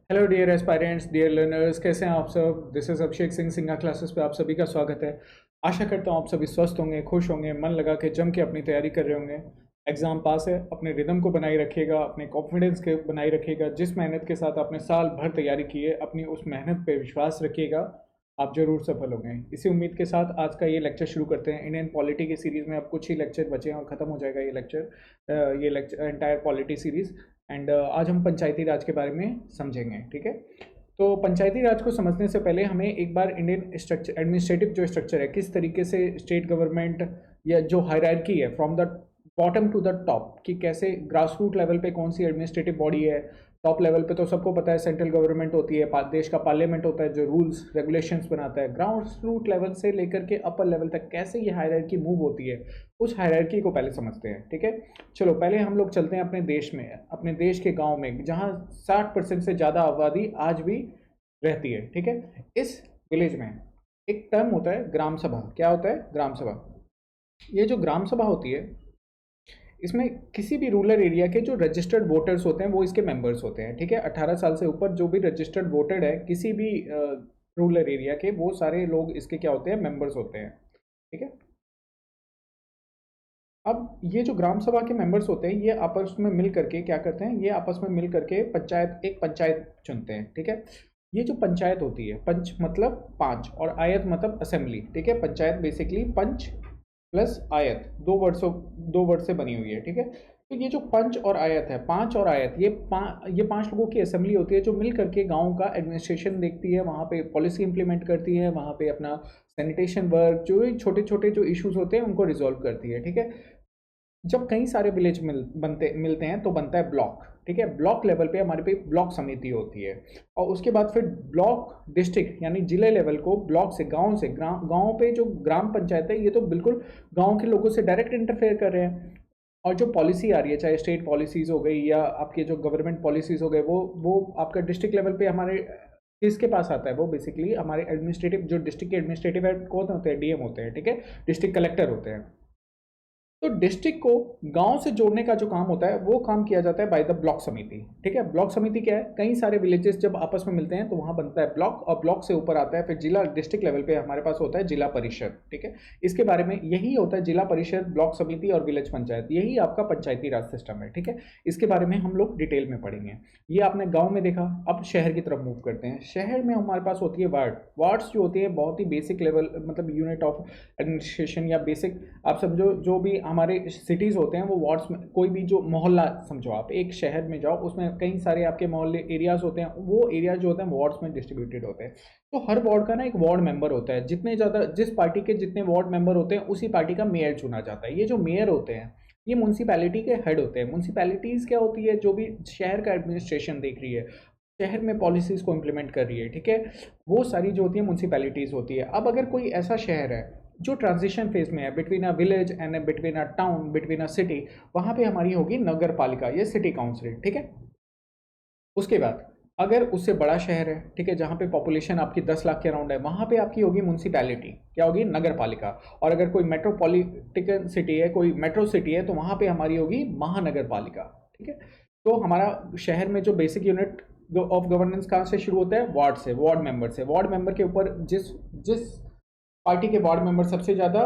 Hello dear aspirants, dear learners, कैसे हैं आप सब। दिस इज़ अभिषेक सिंह सिंगा क्लासेस पे आप सभी का स्वागत है। आशा करता हूँ आप सभी स्वस्थ होंगे, खुश होंगे, मन लगा के जम के अपनी तैयारी कर रहे होंगे। एग्ज़ाम पास है, अपने रिदम को बनाए रखिएगा, अपने कॉन्फिडेंस के बनाए रखिएगा। जिस मेहनत के साथ आपने साल भर तैयारी की है, अपनी उस मेहनत पे विश्वास रखिएगा, आप जरूर सफल होंगे। इसी उम्मीद के साथ आज का ये लेक्चर शुरू करते हैं। इंडियन पॉलिटी की सीरीज़ में अब कुछ ही लेक्चर बचे हैं और ख़त्म हो जाएगा ये lecture entire polity series. And आज हम पंचायती राज के बारे में समझेंगे, ठीक है। तो पंचायती राज को समझने से पहले हमें एक बार इंडियन स्ट्रक्चर, एडमिनिस्ट्रेटिव जो स्ट्रक्चर है, किस तरीके से स्टेट गवर्नमेंट या जो हायरार्की है from the bottom to the top, कि कैसे ग्रास रूट लेवल पे कौन सी एडमिनिस्ट्रेटिव बॉडी है। टॉप लेवल पे तो सबको पता है सेंट्रल गवर्नमेंट होती है, देश का पार्लियामेंट होता है जो रूल्स रेगुलेशंस बनाता है। ग्रास रूट लेवल से लेकर के अपर लेवल तक कैसे ये हायरार्की मूव होती है, उस हायरार्की को पहले समझते हैं, ठीक है। चलो पहले हम लोग चलते हैं अपने देश में, अपने देश के गांव में, जहां 60% से ज़्यादा आबादी आज भी रहती है, ठीक है। इस विलेज में एक टर्म होता है ग्राम सभा। क्या होता है? ग्राम सभा। ये जो ग्राम सभा होती है, इसमें किसी भी रूरल एरिया के जो रजिस्टर्ड वोटर्स होते हैं वो इसके मेंबर्स होते हैं, ठीक है। 18 साल से ऊपर जो भी रजिस्टर्ड वोटर है किसी भी रूरल एरिया के, वो सारे लोग इसके क्या होते हैं? मेंबर्स होते हैं, ठीक है। अब ये जो ग्राम सभा के मेंबर्स होते हैं, ये आपस में मिल करके क्या करते हैं? ये आपस में मिल करके एक पंचायत चुनते हैं, ठीक है। ये जो पंचायत होती है, पंच मतलब पांच और आयत मतलब असेंबली, ठीक है। पंचायत बेसिकली पंच प्लस आयत, दो वर्ड से बनी हुई है, ठीक है। तो ये जो पंच और आयत है, पांच और आयत, ये पांच लोगों की असेंबली होती है जो मिल करके गांव का एडमिनिस्ट्रेशन देखती है, वहाँ पे पॉलिसी इंप्लीमेंट करती है, वहाँ पे अपना सैनिटेशन वर्क, जो भी छोटे छोटे जो इश्यूज होते हैं उनको रिजॉल्व करती है, ठीक है। जब कई सारे विलेज मिलते हैं तो बनता है ब्लॉक, ठीक है। ब्लॉक लेवल पे हमारे पे ब्लॉक समिति होती है, और उसके बाद फिर ब्लॉक डिस्ट्रिक्ट यानी जिले लेवल को, ब्लॉक से गांव पे जो ग्राम पंचायत है, ये तो बिल्कुल गांव के लोगों से डायरेक्ट इंटरफेयर कर रहे हैं। और जो पॉलिसी आ रही है, चाहे स्टेट पॉलिसीज हो गई या आपके जो गवर्नमेंट पॉलिसीज हो गए, वो आपका डिस्ट्रिक्ट लेवल पे हमारे किसके पास आता है? वो बेसिकली हमारे एडमिनिस्ट्रेटिव, जो डिस्ट्रिक्ट के एडमिनिस्ट्रेटिव हेड कौन होते हैं? डीएम होते हैं, ठीक है। डिस्ट्रिक्ट कलेक्टर होते हैं। तो डिस्ट्रिक्ट को गांव से जोड़ने का जो काम होता है वो काम किया जाता है बाय द ब्लॉक समिति, ठीक है। ब्लॉक समिति क्या है? कई सारे विलेजेस जब आपस में मिलते हैं तो वहां बनता है ब्लॉक, और ब्लॉक से ऊपर आता है फिर जिला, डिस्ट्रिक्ट लेवल पे हमारे पास होता है जिला परिषद, ठीक है। इसके बारे में यही होता है, जिला परिषद, ब्लॉक समिति और विलेज पंचायत, यही आपका पंचायती राज सिस्टम है, ठीक है। इसके बारे में हम लोग डिटेल में पढ़ेंगे। ये आपने गाँव में देखा, अब शहर की तरफ मूव करते हैं। शहर में हमारे पास होती है वार्ड्स जो होती है बहुत ही बेसिक लेवल, मतलब यूनिट ऑफ एडमिनिस्ट्रेशन या बेसिक, आप समझो जो भी हमारे सिटीज़ होते हैं वो वार्ड्स में, कोई भी जो मोहल्ला समझो, आप एक शहर में जाओ, उसमें कई सारे आपके मोहल्ले एरियाज होते हैं, वो एरियाज जो होते हैं वार्ड्स में डिस्ट्रीब्यूटेड होते हैं। तो हर वार्ड का ना एक वार्ड मेंबर होता है। जितने ज़्यादा, जिस पार्टी के जितने वार्ड मेंबर होते हैं उसी पार्टी का मेयर चुना जाता है। ये जो मेयर होते हैं ये म्यूनसिपैलिटी के हेड होते हैं। म्यूनसिपैलिटीज़ क्या होती है? जो भी शहर का एडमिनिस्ट्रेशन देख रही है, शहर में पॉलिसीज़ को इम्प्लीमेंट कर रही है, ठीक है, वो सारी जो होती है म्यूनसिपैलिटीज़ होती है। अब अगर कोई ऐसा शहर है जो ट्रांजिशन फेज में है between a village and between a town, between a city, वहाँ पे हमारी होगी नगर पालिका या सिटी काउंसिल, ठीक है। उसके बाद अगर उससे बड़ा शहर है, ठीक है, जहाँ पे पॉपुलेशन आपकी 10 लाख के अराउंड है, वहाँ पे आपकी होगी म्यूनसिपैलिटी, क्या होगी? नगर पालिका। और अगर कोई मेट्रोपॉलिटन सिटी है, कोई मेट्रो सिटी है, तो वहाँ पे हमारी होगी महानगर पालिका, ठीक है। तो हमारा शहर में जो बेसिक यूनिट ऑफ गवर्नेंस कहाँ से शुरू होता है? वार्ड से, वार्ड मेंबर से। वार्ड मेंबर के ऊपर जिस जिस पार्टी के वार्ड मेंबर सबसे ज़्यादा,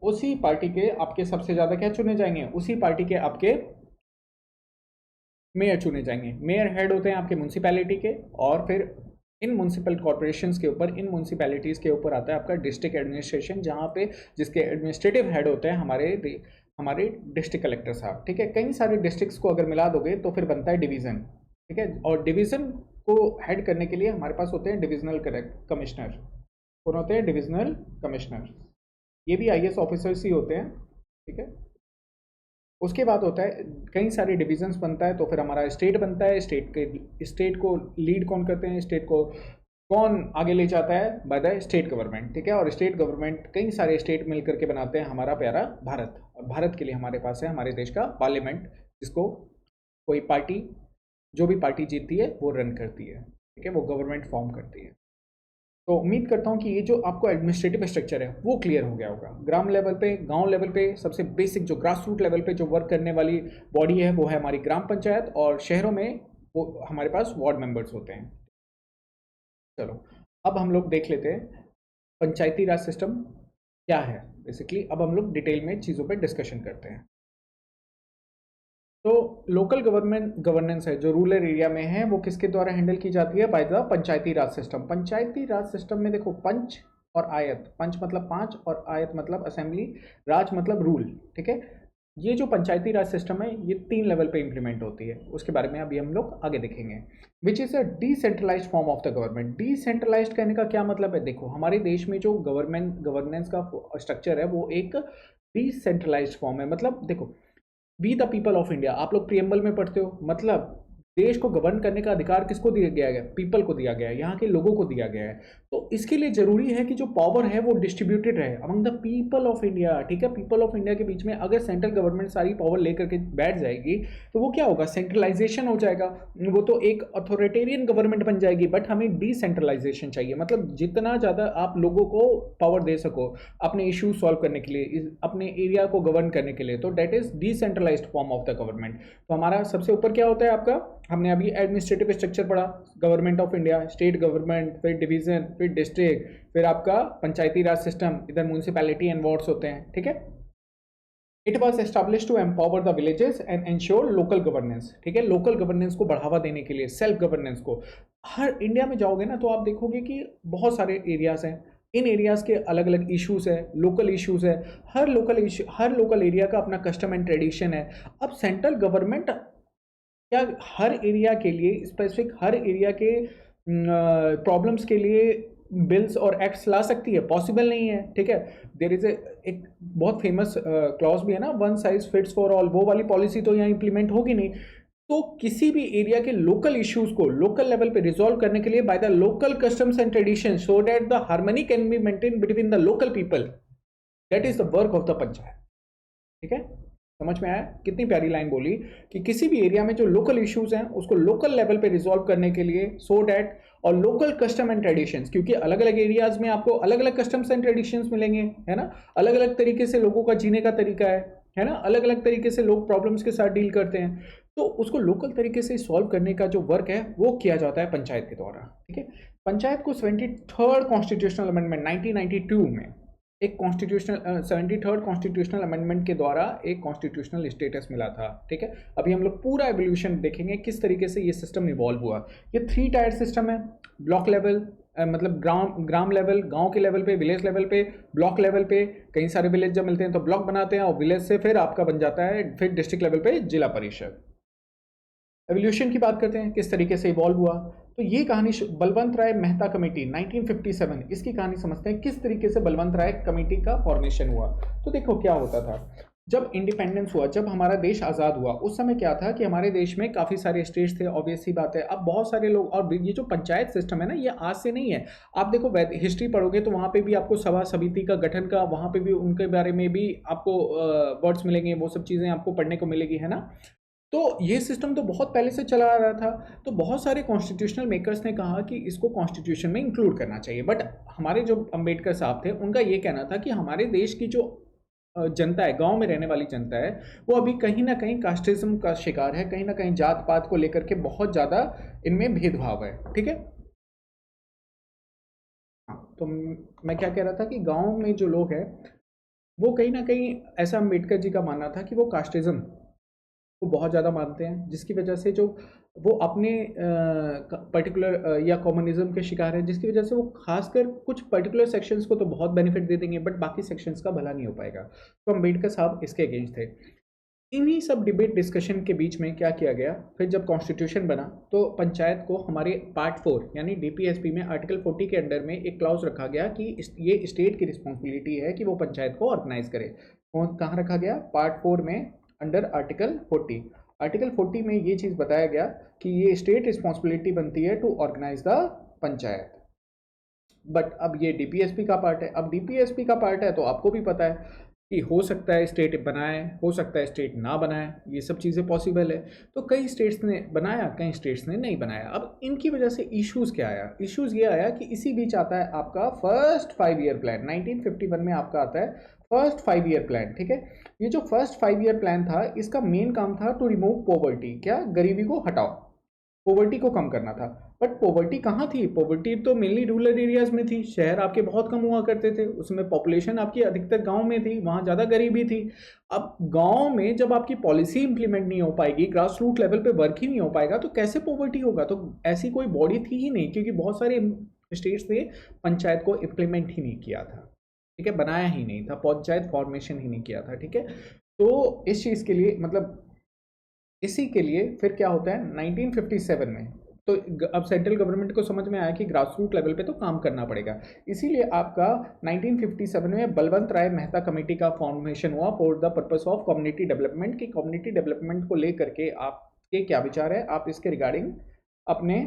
उसी पार्टी के आपके सबसे ज़्यादा क्या चुने जाएंगे? उसी पार्टी के आपके मेयर चुने जाएंगे। मेयर हेड होते हैं आपके म्यूनसिपैलिटी के, और फिर इन म्यूनसिपल कॉर्पोरेशंस के ऊपर, इन म्यूनसिपैलिटीज़ के ऊपर आता है आपका डिस्ट्रिक्ट एडमिनिस्ट्रेशन, जहाँ पे जिसके एडमिनिस्ट्रेटिव हेड होते हैं हमारे डिस्ट्रिक्ट कलेक्टर साहब, ठीक है। कई सारे डिस्ट्रिक्ट्स को अगर मिला दोगे तो फिर बनता है डिवीज़न, ठीक है। और डिवीज़न को हेड करने के लिए हमारे पास होते हैं डिविजनल कमिश्नर। कौन होते हैं? Divisional commissioner. ये भी आईएएस ऑफिसर्स ही होते हैं, ठीक है। उसके बाद होता है कई सारे डिविजन्स बनता है, तो फिर हमारा स्टेट बनता है। स्टेट को लीड कौन करते हैं? स्टेट को कौन आगे ले जाता है? बाय द स्टेट गवर्नमेंट, ठीक है। और स्टेट गवर्नमेंट, कई सारे स्टेट मिल करके बनाते हैं हमारा प्यारा भारत। और भारत के लिए हमारे पास है हमारे देश का पार्लियामेंट, जिसको कोई पार्टी, जो भी पार्टी जीतती है वो रन करती है, ठीक है, वो गवर्नमेंट फॉर्म करती है। तो उम्मीद करता हूँ कि ये जो आपको एडमिनिस्ट्रेटिव स्ट्रक्चर है वो क्लियर हो गया होगा। ग्राम लेवल पे, गांव लेवल पे सबसे बेसिक जो ग्रास रूट लेवल पे जो वर्क करने वाली बॉडी है वो है हमारी ग्राम पंचायत, और शहरों में वो हमारे पास वार्ड मेंबर्स होते हैं। चलो अब हम लोग देख लेते हैं पंचायती राज सिस्टम क्या है बेसिकली। अब हम लोग डिटेल में चीज़ों पे डिस्कशन करते हैं। तो लोकल गवर्नमेंट गवर्नेंस है जो रूरल एरिया में है, वो किसके द्वारा हैंडल की जाती है? By the Panchayati Raj system. Panchayati Raj system में देखो पंच और आयत, पंच मतलब पांच और आयत मतलब असेंबली, राज मतलब रूल, ठीक है। ये जो पंचायती राज सिस्टम है ये 3 लेवल पे इंप्लीमेंट होती है, उसके बारे में अभी हम लोग आगे देखेंगे। Which is a decentralised form of the government. Decentralised कहने का क्या मतलब है? देखो हमारे देश में जो गवर्नेंस का स्ट्रक्चर है वो एक डिसेंट्रलाइज्ड फॉर्म है। मतलब देखो, we the people of India, आप लोग प्रियम्बल में पढ़ते हो, मतलब देश को गवर्न करने का अधिकार किसको दिया गया है? पीपल को दिया गया है, यहाँ के लोगों को दिया गया है। तो इसके लिए जरूरी है कि जो पावर है वो डिस्ट्रीब्यूटेड रहे among the people of India, ठीक है। पीपल ऑफ इंडिया के बीच में अगर सेंट्रल गवर्नमेंट सारी पावर लेकर के बैठ जाएगी तो वो क्या होगा? सेंट्रलाइजेशन हो जाएगा, वो तो एक अथॉरिटेरियन गवर्नमेंट बन जाएगी। बट हमें डिसेंट्रलाइजेशन चाहिए, मतलब जितना ज़्यादा आप लोगों को पावर दे सको अपने इशू सॉल्व करने के लिए, अपने एरिया को गवर्न करने के लिए, तो that is decentralised form of the government. तो हमारा सबसे ऊपर क्या होता है आपका? हमने अभी एडमिनिस्ट्रेटिव स्ट्रक्चर पढ़ा, government of India, state government, फिर डिवीजन, फिर डिस्ट्रिक्ट, फिर आपका पंचायती राज सिस्टम, इधर म्यूनिसिपैलिटी एंड वार्ड्स होते हैं, ठीक है। It was establish to empower the villages and ensure local governance, ठीक है। लोकल गवर्नेंस को बढ़ावा देने के लिए, सेल्फ गवर्नेंस को। हर इंडिया में जाओगे ना तो आप देखोगे कि बहुत सारे एरियाज हैं, इन एरियाज के अलग अलग इश्यूज है, लोकल इश्यूज है। हर लोकल एरिया का अपना कस्टम एंड ट्रेडिशन है। अब सेंट्रल गवर्नमेंट क्या हर एरिया के लिए स्पेसिफिक, हर एरिया के प्रॉब्लम्स के लिए बिल्स और एक्ट्स ला सकती है? पॉसिबल नहीं है, ठीक है। देयर इज एक बहुत फेमस क्लॉज भी है ना, one size fits for all, वो वाली पॉलिसी तो यहाँ इंप्लीमेंट होगी नहीं। तो किसी भी एरिया के लोकल इश्यूज को लोकल लेवल पे रिजॉल्व करने के लिए by the local customs and tradition, so that the harmony can be maintain between the local people, that is the work of the panchayat, ठीक है। समझ में आया? कितनी प्यारी लाइन बोली कि किसी भी एरिया में जो लोकल इश्यूज हैं उसको लोकल लेवल पे रिजॉल्व करने के लिए, सो डैट, और लोकल कस्टम एंड ट्रेडिशंस, क्योंकि अलग अलग एरियाज में आपको अलग अलग कस्टम्स एंड ट्रेडिशंस मिलेंगे, है ना। अलग अलग तरीके से लोगों का जीने का तरीका है ना। अलग अलग तरीके से लोग प्रॉब्लम्स के साथ डील करते हैं, तो उसको लोकल तरीके से सॉल्व करने का जो वर्क है वो किया जाता है पंचायत के द्वारा, ठीक है। पंचायत को 73rd कॉन्स्टिट्यूशनल अमेंडमेंट 1992 में एक कॉन्स्टिट्यूशनल 73rd कॉन्स्टिट्यूशनल अमेंडमेंट के द्वारा एक कॉन्स्टिट्यूशनल स्टेटस मिला था, ठीक है। अभी हम लोग पूरा एवोल्यूशन देखेंगे किस तरीके से ये सिस्टम इवॉल्व हुआ। ये 3 टायर सिस्टम है, ब्लॉक लेवल, मतलब ग्राम लेवल, गांव के लेवल पे, विलेज लेवल पे, ब्लॉक लेवल पे। कई सारे विलेज जब मिलते हैं तो ब्लॉक बनाते हैं और विलेज से फिर आपका बन जाता है फिर डिस्ट्रिक्ट लेवल पे जिला परिषद। एवोल्यूशन की बात करते हैं किस तरीके से इवॉल्व हुआ। तो ये कहानी बलवंत राय मेहता कमेटी 1957, इसकी कहानी समझते हैं किस तरीके से बलवंत राय कमेटी का फॉर्मेशन हुआ। तो देखो क्या होता था, जब इंडिपेंडेंस हुआ, जब हमारा देश आज़ाद हुआ, उस समय क्या था कि हमारे देश में काफ़ी सारे स्टेट्स थे, ऑब्वियस सी बात है। अब बहुत सारे लोग, और ये जो पंचायत सिस्टम है ना ये आज से नहीं है। आप देखो हिस्ट्री पढ़ोगे तो वहाँ पे भी आपको सभा समिति का गठन का, वहाँ पे भी उनके बारे में भी आपको वर्ड्स मिलेंगे, वो सब चीज़ें आपको पढ़ने को मिलेगी, है ना। तो ये सिस्टम तो बहुत पहले से चला आ रहा था। तो बहुत सारे कॉन्स्टिट्यूशनल मेकर्स ने कहा कि इसको कॉन्स्टिट्यूशन में इंक्लूड करना चाहिए। बट हमारे जो अंबेडकर साहब थे उनका ये कहना था कि हमारे देश की जो जनता है, गांव में रहने वाली जनता है, वो अभी कहीं ना कहीं कास्टिज्म का शिकार है, कहीं ना कहीं जात पात को लेकर के बहुत ज़्यादा इनमें भेदभाव है, ठीक है। हाँ, तो मैं क्या कह रहा था कि गांव में जो लोग हैं वो कहीं ना कहीं, ऐसा अम्बेडकर जी का मानना था कि वो कास्टिज्म को बहुत ज़्यादा मानते हैं, जिसकी वजह से जो वो अपने पर्टिकुलर या कम्युनिज्म के शिकार है, जिसकी वजह से वो खासकर कुछ पर्टिकुलर सेक्शंस को तो बहुत बेनिफिट दे देंगे बट बाकी सेक्शंस का भला नहीं हो पाएगा। तो अम्बेडकर साहब इसके अगेंस्ट थे। इन्हीं सब डिबेट डिस्कशन के बीच में क्या किया गया, फिर जब कॉन्स्टिट्यूशन बना तो पंचायत को हमारे पार्ट 4 यानी डीपीएसपी में आर्टिकल 40 के अंडर में एक क्लॉज रखा गया कि ये स्टेट की रिस्पॉन्सिबिलिटी है कि वो पंचायत को ऑर्गेनाइज करे। कहाँ रखा गया? पार्ट 4 में अंडर आर्टिकल 40। आर्टिकल 40 में ये चीज़ बताया गया कि ये स्टेट रिस्पॉन्सिबिलिटी बनती है to organise the panchayat. But अब ये डीपीएसपी का पार्ट है। अब डीपीएसपी का पार्ट है तो आपको भी पता है कि हो सकता है स्टेट बनाए, हो सकता है स्टेट ना बनाए, ये सब चीज़ें पॉसिबल है। तो कई स्टेट्स ने बनाया, कई स्टेट्स ने नहीं बनाया। अब इनकी वजह से इश्यूज़ क्या आया? इश्यूज़ ये आया कि इसी बीच आता है आपका फर्स्ट 5 ईयर प्लान। 1951 में आपका आता है फर्स्ट 5 ईयर प्लान, ठीक है। ये जो फर्स्ट 5 ईयर प्लान था, इसका मेन काम था टू रिमूव पॉवर्टी। क्या? गरीबी को हटाओ, पॉवर्टी को कम करना था। बट पॉवर्टी कहाँ थी? पॉवर्टी तो मेनली रूरल एरियाज में थी, शहर आपके बहुत कम हुआ करते थे, उसमें पॉपुलेशन आपकी अधिकतर गांव में थी, वहाँ ज़्यादा गरीबी थी। अब गांव में जब आपकी पॉलिसी इंप्लीमेंट नहीं हो पाएगी, ग्रास रूट लेवल पे वर्क ही नहीं हो पाएगा, तो कैसे पॉवर्टी होगा? तो ऐसी कोई बॉडी थी ही नहीं, क्योंकि बहुत सारे स्टेट्स ने पंचायत को इम्प्लीमेंट ही नहीं किया था, ठीक है, बनाया ही नहीं था, पंचायत फॉर्मेशन ही नहीं किया था, ठीक है। तो इस चीज़ के लिए मतलब इसी के लिए फिर क्या होता है 1957 में, तो अब सेंट्रल गवर्नमेंट को समझ में आया कि ग्रास रूट लेवल पे तो काम करना पड़ेगा, इसीलिए आपका 1957 में बलवंत राय मेहता कमेटी का फॉर्मेशन हुआ for the purpose of community development. की कम्युनिटी डेवलपमेंट को लेकर के आपके क्या विचार है, आप इसके रिगार्डिंग अपने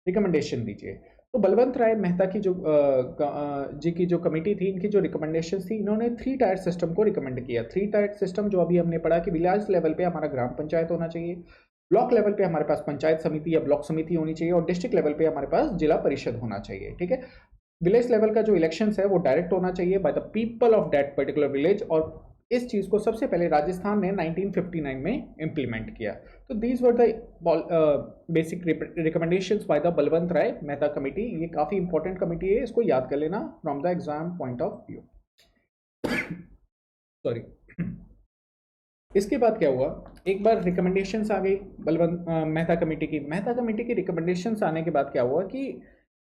रिकमेंडेशन दीजिए। तो बलवंत राय मेहता की जी की जो कमेटी थी, इनकी जो रिकमेंडेशन थी, इन्होंने 3 टायर सिस्टम को रिकमेंड किया। 3 टायर सिस्टम जो अभी हमने पढ़ा कि विलेज लेवल पे हमारा ग्राम पंचायत होना चाहिए, ब्लॉक लेवल पे हमारे पास पंचायत समिति या ब्लॉक समिति होनी चाहिए, और डिस्ट्रिक्ट लेवल पे हमारे पास जिला परिषद होना चाहिए, ठीक है। विलेज लेवल का जो इलेक्शंस है वो डायरेक्ट होना चाहिए bye the people of that particular village, और इस चीज़ को सबसे पहले राजस्थान ने 1959 में इम्प्लीमेंट किया। तो these were the basic recommendations by the Balwant Rai Mehta committee. ये काफ़ी इंपॉर्टेंट कमेटी है, इसको याद कर लेना from the exam point of view. Sorry. इसके बाद क्या हुआ, एक बार रिकमेंडेशंस आ गई बलवंत मेहता कमेटी की। मेहता कमेटी की रिकमेंडेशंस आने के बाद क्या हुआ कि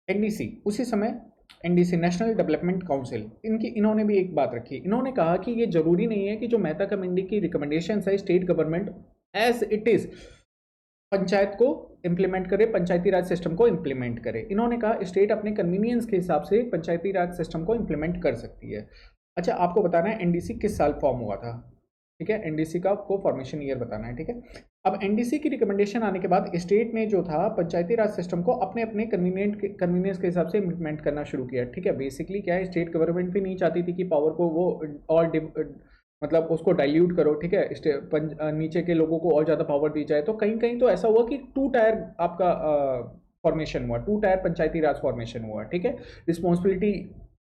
एनडीसी, उसी समय एनडीसी नेशनल डेवलपमेंट काउंसिल, इन्होंने भी एक बात रखी। इन्होंने कहा कि ये जरूरी नहीं है कि जो मेहता कमेटी की रिकमेंडेशंस है state government as it is panchayat को इम्प्लीमेंट करे, पंचायती राज सिस्टम को इम्प्लीमेंट करे। इन्होंने कहा स्टेट अपने कन्वीनियंस के हिसाब से पंचायती राज सिस्टम को इम्प्लीमेंट कर सकती है। अच्छा, आपको बताना है एनडीसी किस साल फॉर्म हुआ था, ठीक है, एनडीसी का आपको फॉर्मेशन ईयर बताना है, ठीक है। अब एनडीसी की रिकमेंडेशन आने के बाद स्टेट ने जो था पंचायती राज सिस्टम को अपने अपने कन्वीनियंस के हिसाब से इम्प्लीमेंट करना शुरू किया, ठीक है। बेसिकली क्या है, स्टेट गवर्नमेंट भी नहीं चाहती थी कि पावर को वो और मतलब उसको डाइल्यूट करो, ठीक है, नीचे के लोगों को और ज़्यादा पावर दी जाए। तो कहीं कहीं तो ऐसा हुआ कि 2 टायर आपका फॉर्मेशन हुआ, 2 टायर पंचायती राज फॉर्मेशन हुआ, ठीक है। रिस्पॉन्सिबिलिटी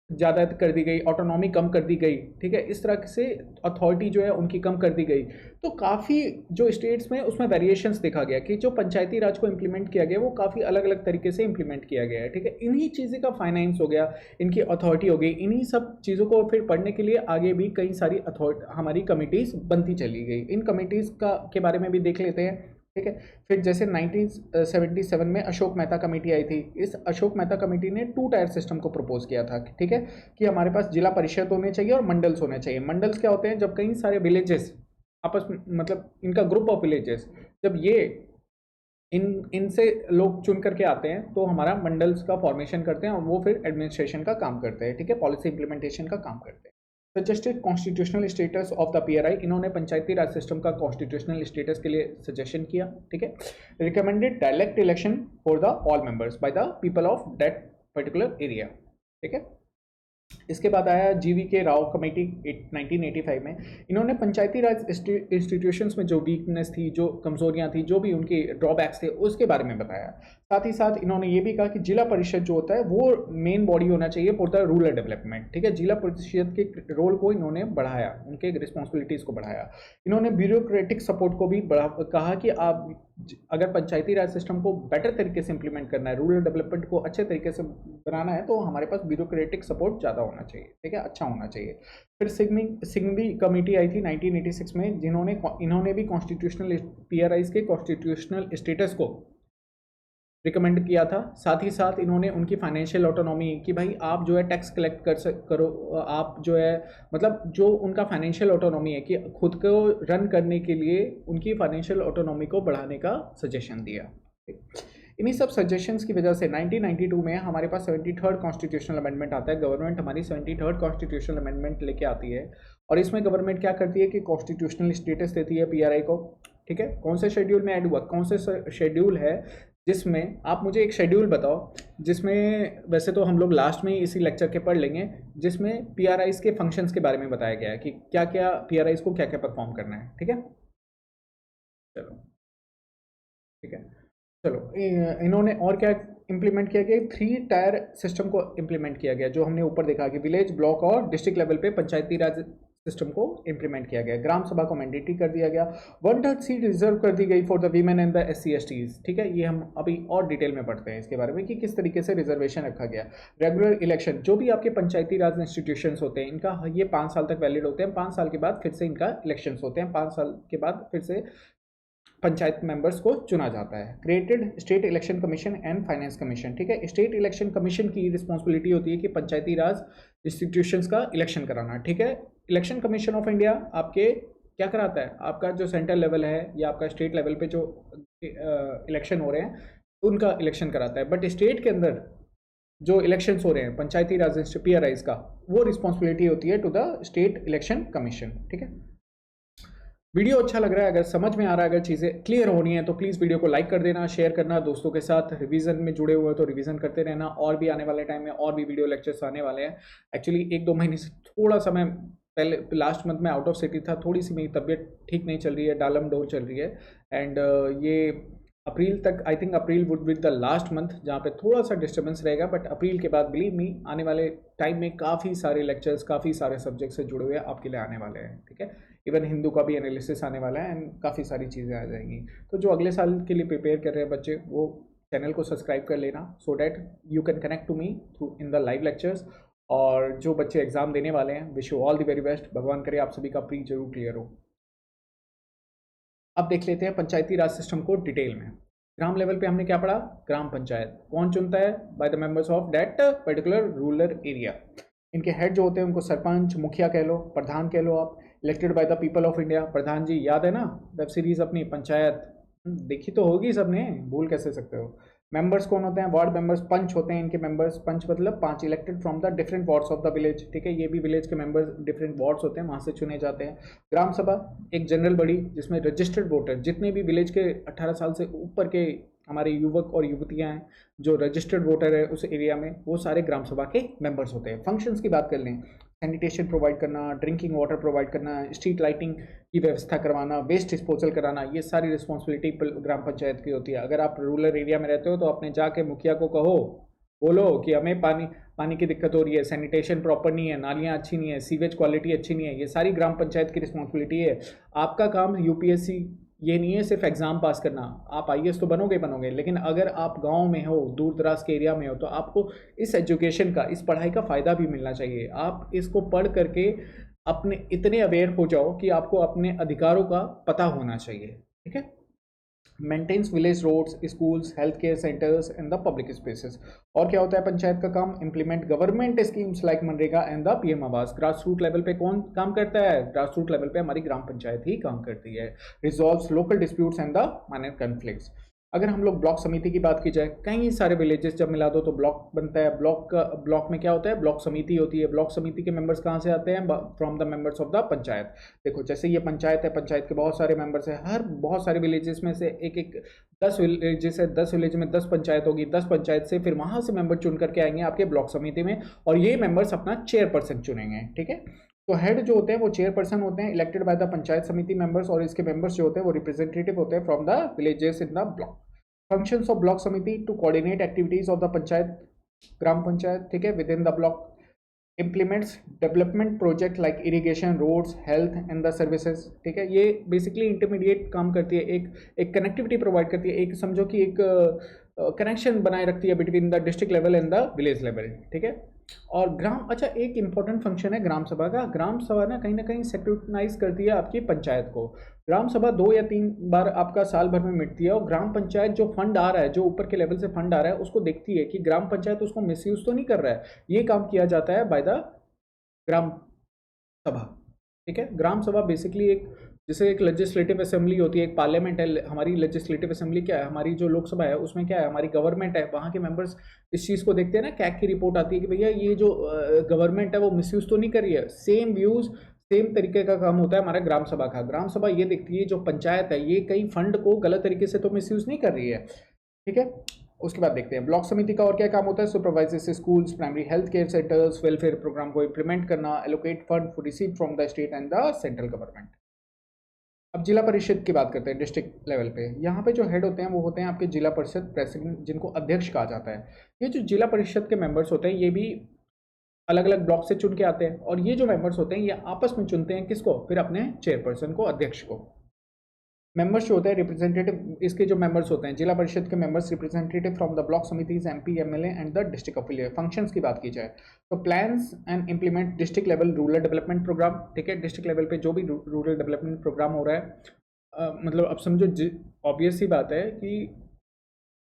ज़्यादा कर दी गई, ऑटोनॉमी कम कर दी गई, ठीक है, इस तरह से अथॉरिटी जो है उनकी कम कर दी गई। तो काफ़ी जो स्टेट्स में उसमें वेरिएशंस देखा गया कि जो पंचायती राज को इम्प्लीमेंट किया गया वो काफ़ी अलग अलग तरीके से इम्प्लीमेंट किया गया है, ठीक है। इन्हीं चीज़ें का फाइनेंस हो गया, इनकी अथॉरिटी हो गई, इन्हीं सब चीज़ों को फिर पढ़ने के लिए आगे भी कई सारी हमारी कमिटीज़ बनती चली गई। इन कमिटीज़ के बारे में भी देख लेते हैं, ठीक है। फिर जैसे 1977 में अशोक मेहता कमेटी आई थी। इस अशोक मेहता कमेटी ने 2 टायर सिस्टम को प्रपोज किया था, ठीक है, कि हमारे पास जिला परिषद होने चाहिए और मंडल्स होने चाहिए। मंडल्स क्या होते हैं, जब कई सारे विलेजेस आपस में, मतलब इनका ग्रुप ऑफ विलेजेस, जब ये इनसे लोग चुन करके आते हैं तो हमारा मंडल्स का फॉर्मेशन करते हैं, और वो फिर एडमिनिस्ट्रेशन का काम करते हैं, ठीक है, पॉलिसी इंप्लीमेंटेशन का काम करते हैं। Suggested constitutional status of the PRI, इन्होंने पंचायती राज सिस्टम का कॉन्स्टिट्यूशनल स्टेटस के लिए सजेशन किया, ठीक है। Recommended direct election for the all members bye the people of that particular area, ठीक है। इसके बाद आया जीवी के राव कमेटी 1985 में। इन्होंने पंचायती राज इंस्टीट्यूशंस में जो वीकनेस थी, जो कमजोरियां थी, जो भी उनके ड्रॉबैक्स थे, उसके बारे में बताया। साथ ही साथ इन्होंने ये भी कहा कि जिला परिषद जो होता है वो मेन बॉडी होना चाहिए फॉर द रूरल डेवलपमेंट, ठीक है। जिला परिषद के रोल को इन्होंने बढ़ाया, उनके रिस्पॉन्सिबिलिटीज़ को बढ़ाया। इन्होंने ब्यूरोक्रेटिक सपोर्ट को भी कहा कि आप अगर पंचायती राज सिस्टम को बेटर तरीके से इंप्लीमेंट करना है, रूरल डेवलपमेंट को अच्छे तरीके से बनाना है, तो हमारे पास ब्यूरोक्रेटिक सपोर्ट ज़्यादा होना चाहिए, ठीक है, अच्छा होना चाहिए। फिर सिंघवी कमेटी आई थी 1986 में, इन्होंने भी कॉन्स्टिट्यूशनल पीआरआईज के कॉन्स्टिट्यूशनल स्टेटस को रिकमेंड किया था। साथ ही साथ इन्होंने उनकी फाइनेंशियल ऑटोनॉमी कि भाई आप जो है टैक्स कलेक्ट करो, आप जो है मतलब जो उनका फाइनेंशियल ऑटोनॉमी है कि खुद को रन करने के लिए उनकी फाइनेंशियल ऑटोनॉमी को बढ़ाने का सजेशन दिया। इन्हीं सब सजेशंस की वजह से 1992 में हमारे पास 73rd कॉन्स्टिट्यूशनल अमेंडमेंट आता है। गवर्नमेंट हमारी 73rd कॉन्स्टिट्यूशनल अमेंडमेंट लेके आती है, और इसमें गवर्नमेंट क्या करती है कि कॉन्स्टिट्यूशनल स्टेटस देती है पीआरआई को, ठीक है। कौन से शेड्यूल में ऐड हुआ, कौन से शेड्यूल है जिसमें, आप मुझे एक शेड्यूल बताओ जिसमें, वैसे तो हम लोग लास्ट में इसी लेक्चर के पढ़ लेंगे, जिसमें पीआरआईज के फंक्शंस के बारे में बताया गया है कि क्या क्या पीआरआईज को क्या क्या परफॉर्म करना है, ठीक है। चलो ठीक है, चलो इन्होंने और क्या इंप्लीमेंट किया गया, 3 टायर सिस्टम को इंप्लीमेंट किया गया, जो हमने ऊपर देखा कि विलेज, ब्लॉक और डिस्ट्रिक्ट लेवल पे पंचायती राज सिस्टम को इम्प्लीमेंट किया गया। ग्राम सभा को मैंडेटरी कर दिया गया। 1/3 सीट रिजर्व कर दी गई for the women and the SC/STs। ठीक है, ये हम अभी और डिटेल में पढ़ते हैं इसके बारे में कि किस तरीके से रिजर्वेशन रखा गया। रेगुलर इलेक्शन, जो भी आपके पंचायती राज इंस्टीट्यूशंस होते हैं इनका ये 5 साल तक वैलिड होते हैं। 5 साल के बाद फिर से इनका इलेक्शंस होते हैं। 5 साल के बाद फिर से पंचायत मेंबर्स को चुना जाता है। Created state election commission and finance commission. ठीक है, स्टेट इलेक्शन कमीशन की रिस्पॉन्सिबिलिटी होती है कि पंचायती राज इंस्टीट्यूशंस का इलेक्शन कराना। ठीक है, इलेक्शन कमीशन ऑफ इंडिया आपके क्या कराता है, आपका जो सेंट्रल लेवल है या आपका स्टेट लेवल पे जो इलेक्शन हो रहे हैं उनका इलेक्शन कराता है। बट स्टेट के अंदर जो इलेक्शंस हो रहे हैं पंचायती राज PRIs का, वो रिस्पॉन्सिबिलिटी होती है to the state election commission. ठीक है, वीडियो अच्छा लग रहा है, अगर समझ में आ रहा है, अगर चीज़ें क्लियर होनी है तो प्लीज़ वीडियो को लाइक कर देना, शेयर करना दोस्तों के साथ। रिवीजन में जुड़े हुए तो रिवीजन करते रहना, और भी आने वाले टाइम में और भी वीडियो लेक्चर्स आने वाले हैं। एक्चुअली 1-2 महीने से थोड़ा सा मैं पहले लास्ट मंथ में आउट ऑफ सिटी था, थोड़ी सी मेरी तबीयत ठीक नहीं चल रही है, डालम डोल चल रही है। एंड ये अप्रैल तक, I think April would be the last month जहाँ पे थोड़ा सा डिस्टर्बेंस रहेगा। बट अप्रैल के बाद बिलीव मी आने वाले टाइम में काफ़ी सारे लेक्चर्स, काफ़ी सारे सब्जेक्ट से जुड़े हुए आपके लिए आने वाले हैं। ठीक है, इवन हिंदू का भी एनालिसिस आने वाला है एंड काफ़ी सारी चीज़ें आ जाएंगी। तो जो अगले साल के लिए प्रिपेयर कर रहे हैं बच्चे, वो चैनल को सब्सक्राइब कर लेना so that you can connect to me through in the live lectures. और जो बच्चे एग्जाम देने वाले हैं, wish you all the very best. भगवान करे आप सभी का प्री जरूर क्लियर हो। अब देख लेते हैं पंचायती राज सिस्टम को डिटेल में। ग्राम लेवल पे हमने क्या पढ़ा, ग्राम पंचायत कौन चुनता है, by the members of that particular rural area. इनके हेड जो होते हैं उनको सरपंच, मुखिया कह लो, प्रधान कह लो आप, elected by the people of India. प्रधान जी याद है ना वेब सीरीज अपनी पंचायत, देखी तो होगी सबने, भूल कैसे सकते हो। मेंबर्स कौन होते हैं, वार्ड मेंबर्स, पंच होते हैं इनके मेंबर्स। पंच मतलब 5 elected from the different wards of the village. ठीक है, ये भी विलेज के मेंबर्स डिफरेंट वार्ड्स होते हैं, वहाँ से चुने जाते हैं। ग्राम सभा एक जनरल बॉडी जिसमें रजिस्टर्ड वोटर, जितने भी विलेज के 18 साल से ऊपर के हमारे युवक और युवतियां हैं जो रजिस्टर्ड वोटर है उस एरिया में, वो सारे ग्राम सभा के मेंबर्स होते हैं। फंक्शंस की बात कर लें, सैनिटेशन प्रोवाइड करना, ड्रिंकिंग वाटर प्रोवाइड करना, स्ट्रीट लाइटिंग की व्यवस्था करवाना, वेस्ट डिस्पोजल कराना, ये सारी रिस्पॉन्सिबिलिटी ग्राम पंचायत की होती है। अगर आप रूरल एरिया में रहते हो तो अपने जाके मुखिया को कहो, बोलो कि हमें पानी की दिक्कत हो रही है, सैनिटेशन प्रॉपर नहीं है, नालियाँ अच्छी नहीं है, सीवेज क्वालिटी अच्छी नहीं है। ये सारी ग्राम पंचायत की रिस्पॉन्सिबिलिटी है। आपका काम UPSC ये नहीं है सिर्फ एग्ज़ाम पास करना, आप IAS तो बनोगे, लेकिन अगर आप गांव में हो, दूर दराज के एरिया में हो, तो आपको इस एजुकेशन का, इस पढ़ाई का फ़ायदा भी मिलना चाहिए। आप इसको पढ़ करके अपने इतने अवेयर हो जाओ कि आपको अपने अधिकारों का पता होना चाहिए। ठीक है, maintains village roads, schools, health care centres and the public spaces. और क्या होता है पंचायत का काम, इंप्लीमेंट गवर्नमेंट स्कीम्स लाइक मनरेगा and the PM Awas. Grass root level पे कौन काम करता है, ग्रास रूट लेवल पे हमारी ग्राम पंचायत ही काम करती है। Resolves local disputes and the minor conflicts. अगर हम लोग ब्लॉक समिति की बात की जाए, कई सारे विलेजेस जब मिला दो तो ब्लॉक बनता है। ब्लॉक में क्या होता है, ब्लॉक समिति होती है। ब्लॉक समिति के मेंबर्स कहाँ से आते हैं, from the members of the panchayat. देखो जैसे ये पंचायत है, पंचायत के बहुत सारे मेंबर्स हैं, हर बहुत सारे विलेजेस में से एक 10 विलेजेस है, 10 विलेज में 10 पंचायत होगी। 10 पंचायत से फिर वहाँ से मेंबर चुन करके आएंगे आपके ब्लॉक समिति में, और ये मेंबर्स अपना चेयरपर्सन चुनेंगे। ठीक है, तो हेड जो होते हैं वो चेयरपर्सन होते हैं, इलेक्टेड बाय द पंचायत समिति मेंबर्स, और इसके मेंबर्स जो होते हैं वो रिप्रेजेंटेटिव होते हैं from the villages in the block. Functions of block samiti to coordinate activities of the panchayat, gram panchayat. ठीक है, within the block implements development project like irrigation, roads, health and the services। ठीक है, ये बेसिकली इंटरमीडिएट काम करती है, एक कनेक्टिविटी प्रोवाइड करती है, एक समझो कि एक कनेक्शन बनाए रखती है between the district level and the village level. ठीक है, और ग्राम, अच्छा एक इंपॉर्टेंट फंक्शन है ग्राम सभा का। ग्राम सभा ना कहीं सेक्रेटराइज करती है आपकी पंचायत को। ग्राम सभा 2 या 3 बार आपका साल भर में मिटती है, और ग्राम पंचायत जो फंड आ रहा है, जो ऊपर के लेवल से फंड आ रहा है, उसको देखती है कि ग्राम पंचायत उसको मिसयूज तो नहीं कर रहा है। ये काम किया जाता है बाय द ग्राम सभा। ठीक है, ग्राम सभा बेसिकली एक, जैसे एक लेजिस्लेटिव असेंबली होती है, एक पार्लियामेंट है। हमारी लेजिस्लेटिव असेंबली क्या है, हमारी जो लोकसभा है उसमें क्या है, हमारी गवर्नमेंट है। वहाँ के मेंबर्स इस चीज़ को देखते हैं ना, कैग की रिपोर्ट आती है कि भैया ये जो गवर्नमेंट है वो मिसयूज तो नहीं कर रही है। सेम व्यूज़, सेम तरीके का काम होता है हमारा ग्राम सभा का। ग्राम सभा ये देखती है जो पंचायत है ये कहीं फंड को गलत तरीके से तो मिसयूज नहीं कर रही है। ठीक है, उसके बाद देखते हैं ब्लॉक समिति का और क्या काम होता है। Supervisors schools, primary health care centres, welfare programme को इंप्लीमेंट करना, allocate fund receive from the state and the central government. अब जिला परिषद की बात करते हैं डिस्ट्रिक्ट लेवल पे। यहाँ पे जो हेड होते हैं वो होते हैं आपके जिला परिषद प्रेसिडेंट, जिनको अध्यक्ष कहा जाता है। ये जो जिला परिषद के मेंबर्स होते हैं ये भी अलग अलग ब्लॉक से चुन के आते हैं, और ये जो मेंबर्स होते हैं ये आपस में चुनते हैं किसको, फिर अपने चेयरपर्सन को, अध्यक्ष को। मेंबर्स जो होते हैं रिप्रेजेंटेटिव, इसके जो मेंबर्स होते हैं जिला परिषद के members, representative from the block samitis, MP, MLA and the district affiliate. Functions की बात की जाए तो plans and implement district level rural development programme, ठीक है, डिस्ट्रिक्ट लेवल पे जो भी रूरल डेवलपमेंट प्रोग्राम हो रहा है, मतलब अब समझो ऑब्वियस सी बात है कि